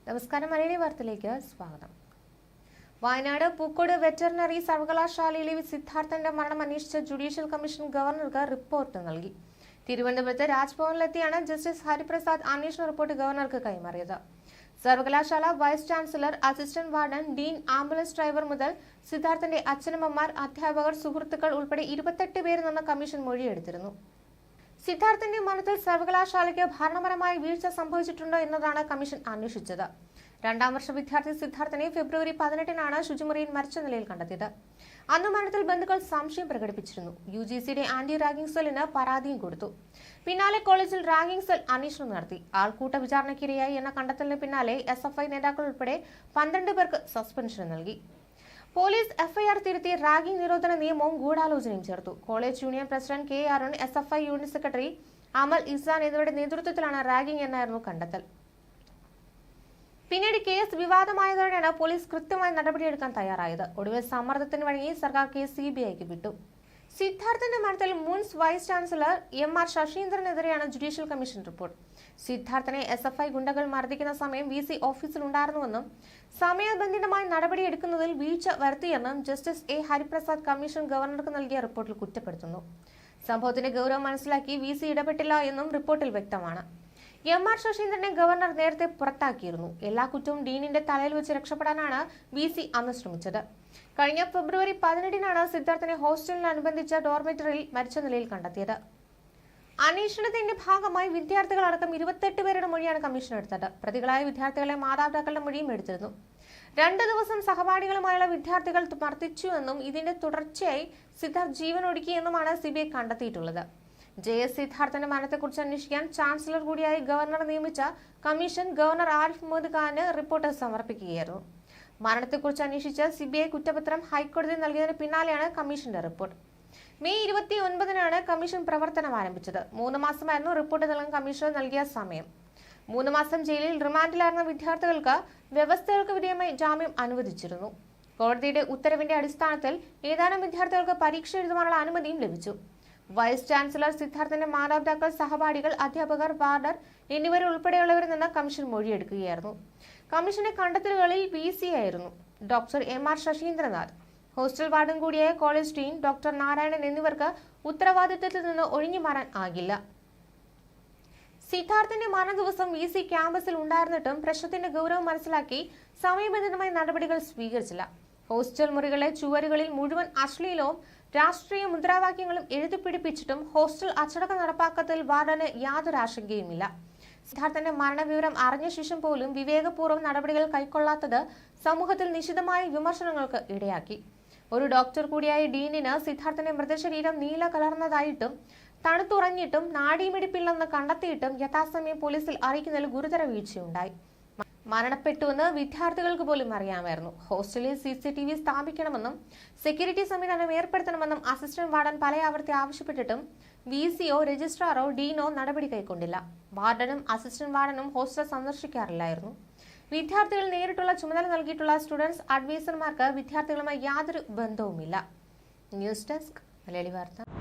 നമസ്കാരം, മലയാളി വാർത്തയിലേക്ക് സ്വാഗതം. വയനാട് പൂക്കോട് വെറ്ററിനറി സർവകലാശാലയിലെ സിദ്ധാർത്ഥന്റെ മരണം അന്വേഷിച്ച ജുഡീഷ്യൽ കമ്മീഷൻ ഗവർണർക്ക് റിപ്പോർട്ട് നൽകി. തിരുവനന്തപുരത്ത് രാജ്ഭവനിലെത്തിയാണ് ജസ്റ്റിസ് ഹരിപ്രസാദ് അന്വേഷണ റിപ്പോർട്ട് ഗവർണർക്ക് കൈമാറിയത്. സർവകലാശാല vice chancellor, assistant warden, dean, ambulance driver മുതൽ സിദ്ധാർത്ഥന്റെ അച്ഛനമ്മമാർ, അധ്യാപകർ, സുഹൃത്തുക്കൾ ഉൾപ്പെടെ 28 പേരിൽ നിന്ന് കമ്മീഷൻ മൊഴിയെടുത്തിരുന്നു. സിദ്ധാർത്ഥന്റെ മരണത്തിൽ സർവകലാശാലയ്ക്ക് ഭരണപരമായ വീഴ്ച സംഭവിച്ചിട്ടുണ്ടോ എന്നതാണ് കമ്മീഷൻ അന്വേഷിച്ചത്. 2ാം വർഷ വിദ്യാർത്ഥി സിദ്ധാർത്ഥനെ ഫെബ്രുവരി 18-നാണ് ശുചിമുറിയിൽ മരിച്ച നിലയിൽ കണ്ടെത്തിയത്. അന്ന് മരണത്തിൽ ബന്ധുക്കൾ സംശയം പ്രകടിപ്പിച്ചിരുന്നു. UGCയുടെ ആന്റി റാഗിംഗ് സെല്ലിന് പരാതിയും കൊടുത്തു. പിന്നാലെ കോളേജിൽ റാഗിംഗ് സെൽ അന്വേഷണം നടത്തി. ആൾക്കൂട്ട വിചാരണയ്ക്കിരയായി എന്ന കണ്ടെത്തലിന് പിന്നാലെ SFI നേതാക്കൾ ഉൾപ്പെടെ 12 പേർക്ക് സസ്പെൻഷൻ നൽകി. പോലീസ് FIR തിരുത്തി റാഗിംഗ് നിരോധന നിയമവും ഗൂഢാലോചനയും ചേർത്തു. College union president K. Arun, SFI unit secretary Amal Isan എന്നിവരുടെ നേതൃത്വത്തിലാണ് റാഗിംഗ് എന്നായിരുന്നു കണ്ടെത്തൽ. പിന്നീട് കേസ് വിവാദമായതോടെയാണ് പോലീസ് കൃത്യമായ നടപടിയെടുക്കാൻ തയ്യാറായത്. ഒടുവിൽ സമ്മർദ്ദത്തിന് വഴങ്ങി സർക്കാർ കേസ് CBIക്ക് വിട്ടു. സിദ്ധാർത്ഥന്റെ മരണത്തിൽ മുൻ വൈസ് ചാൻസലർ MR ശശീന്ദ്രനെതിരെയാണ് ജുഡീഷ്യൽ കമ്മീഷൻ റിപ്പോർട്ട്. സിദ്ധാർത്ഥനെ SFI ഗുണ്ടകൾ മർദ്ദിക്കുന്ന സമയം VC ഓഫീസിൽ ഉണ്ടായിരുന്നുവെന്നും സമയബന്ധിതമായി നടപടിയെടുക്കുന്നതിൽ വീഴ്ച വരുത്തിയെന്നും ജസ്റ്റിസ് A. ഹരിപ്രസാദ് കമ്മീഷൻ ഗവർണർക്ക് നൽകിയ റിപ്പോർട്ടിൽ കുറ്റപ്പെടുത്തുന്നു. സംഭവത്തിന്റെ ഗൗരവം മനസ്സിലാക്കി VC ഇടപെട്ടില്ല എന്നും റിപ്പോർട്ടിൽ വ്യക്തമാണ്. MR ശശീന്ദ്രനെ ഗവർണർ നേരത്തെ പുറത്താക്കിയിരുന്നു. എല്ലാ കുറ്റവും ഡീനിന്റെ തലയിൽ വെച്ച് രക്ഷപ്പെടാനാണ് VC അന്ന് ശ്രമിച്ചത്. കഴിഞ്ഞ ഫെബ്രുവരി 18-നാണ് സിദ്ധാർത്ഥനെ ഹോസ്റ്റലിനനുബന്ധിച്ച ഡോർമെറ്ററിയിൽ മരിച്ച നിലയിൽ കണ്ടെത്തിയത്. അന്വേഷണത്തിന്റെ ഭാഗമായി വിദ്യാർത്ഥികളടക്കം 28 പേരുടെ മൊഴിയാണ് കമ്മീഷൻ എടുത്തത്. പ്രതികളായ വിദ്യാർത്ഥികളെ മാതാപിതാക്കളുടെ മൊഴിയും എടുത്തിരുന്നു. 2 ദിവസം സഹപാഠികളുമായുള്ള വിദ്യാർത്ഥികൾ മർദ്ദിച്ചുവെന്നും ഇതിന്റെ തുടർച്ചയായി സിദ്ധാർത്ഥ് ജീവനൊടുക്കിയെന്നുമാണ് CBI കണ്ടെത്തിയിട്ടുള്ളത്. JS സിദ്ധാർത്ഥന്റെ മരണത്തെക്കുറിച്ച് അന്വേഷിക്കാൻ ചാൻസലർ കൂടിയായി ഗവർണർ നിയമിച്ച കമ്മീഷൻ ഗവർണർ ആരിഫ് മുഹമ്മദ് ഖാന് റിപ്പോർട്ട് സമർപ്പിക്കുകയായിരുന്നു. മരണത്തെക്കുറിച്ച് അന്വേഷിച്ച CBI കുറ്റപത്രം ഹൈക്കോടതി നൽകിയതിന് പിന്നാലെയാണ് കമ്മീഷന്റെ റിപ്പോർട്ട്. മെയ് 29-നാണ് കമ്മീഷൻ പ്രവർത്തനം ആരംഭിച്ചത്. 3 മാസമായിരുന്നു റിപ്പോർട്ട് നൽകാൻ കമ്മീഷണർ നൽകിയ സമയം. 3 മാസം ജയിലിൽ റിമാൻഡിലായിരുന്ന വിദ്യാർത്ഥികൾക്ക് വ്യവസ്ഥകൾക്ക് വിധേയമായി ജാമ്യം അനുവദിച്ചിരുന്നു. കോടതിയുടെ ഉത്തരവിന്റെ അടിസ്ഥാനത്തിൽ ഏതാനും വിദ്യാർത്ഥികൾക്ക് പരീക്ഷ എഴുതുവാനുള്ള അനുമതിയും ലഭിച്ചു. വൈസ് ചാൻസലർ, സിദ്ധാർത്ഥന്റെ മാതാപിതാക്കൾ, സഹപാഠികൾ, അധ്യാപകർ, വാർഡർ എന്നിവരുൾപ്പെടെയുള്ളവരിൽ നിന്ന് കമ്മീഷൻ മൊഴിയെടുക്കുകയായിരുന്നു. കമ്മീഷന്റെ കണ്ടെത്തലുകളിൽ VC ആയിരുന്നു doctor MR Sasindranath. Hostel warden കൂടിയായ കോളേജ് ഡീൻ ഡോക്ടർ നാരായണൻ എന്നിവർക്ക് ഉത്തരവാദിത്തത്തിൽ നിന്ന് ഒഴിഞ്ഞു മാറാൻ ആകില്ല. സിദ്ധാർത്ഥന്റെ മരണ ദിവസം VC ക്യാമ്പസിൽ ഉണ്ടായിരുന്നിട്ടും പ്രശ്നത്തിന്റെ ഗൗരവം മനസ്സിലാക്കി സമയബന്ധിതമായി നടപടികൾ സ്വീകരിച്ചില്ല. ഹോസ്റ്റൽ മുറികളിലെ ചുവരുകളിൽ മുഴുവൻ അശ്ലീലവും രാഷ്ട്രീയ മുദ്രാവാക്യങ്ങളും എഴുതിപ്പിടിപ്പിച്ചിട്ടും ഹോസ്റ്റൽ അച്ചടക്കം നടപ്പാക്കത്തിൽ വാർഡന് യാതൊരു ആശങ്കയുമില്ല. സിദ്ധാർത്ഥന്റെ മരണവിവരം അറിഞ്ഞ ശേഷം പോലും വിവേകപൂർവ്വം നടപടികൾ കൈക്കൊള്ളാത്തത് സമൂഹത്തിൽ നിശിതമായ വിമർശനങ്ങൾക്ക് ഇടയാക്കി. ഒരു ഡോക്ടർ കൂടിയായ ഡീനിന് സിദ്ധാർത്ഥന്റെ മൃതശരീരം നീല കലർന്നതായിട്ടും തണുത്തുറഞ്ഞിട്ടും നാഡീമിടിപ്പില്ലെന്ന് കണ്ടെത്തിയിട്ടും യഥാസമയം പോലീസിൽ അറിയിക്കുന്നതിൽ ഗുരുതര വീഴ്ചയുണ്ടായി. മരണപ്പെട്ടുവെന്ന് വിദ്യാർത്ഥികൾക്ക് പോലും അറിയാമായിരുന്നു. ഹോസ്റ്റലിൽ CCTV സ്ഥാപിക്കണമെന്നും സെക്യൂരിറ്റി സംവിധാനം ഏർപ്പെടുത്തണമെന്നും അസിസ്റ്റന്റ് വാർഡൻ പലയാവർത്തി ആവശ്യപ്പെട്ടിട്ടും VCയോ രജിസ്ട്രാറോ ഡീനോ നടപടി കൈക്കൊണ്ടില്ല. വാർഡനും അസിസ്റ്റന്റ് വാർഡനും ഹോസ്റ്റൽ സന്ദർശിക്കാറില്ലായിരുന്നു. വിദ്യാർത്ഥികൾ നേരിട്ടുള്ള ചുമതല നൽകിയിട്ടുള്ള സ്റ്റുഡൻസ് അഡ്വൈസർമാർക്ക് വിദ്യാർത്ഥികളുമായി യാതൊരു ബന്ധവുമില്ല. ന്യൂസ് ഡെസ്ക്, മലയാളി വാർത്ത.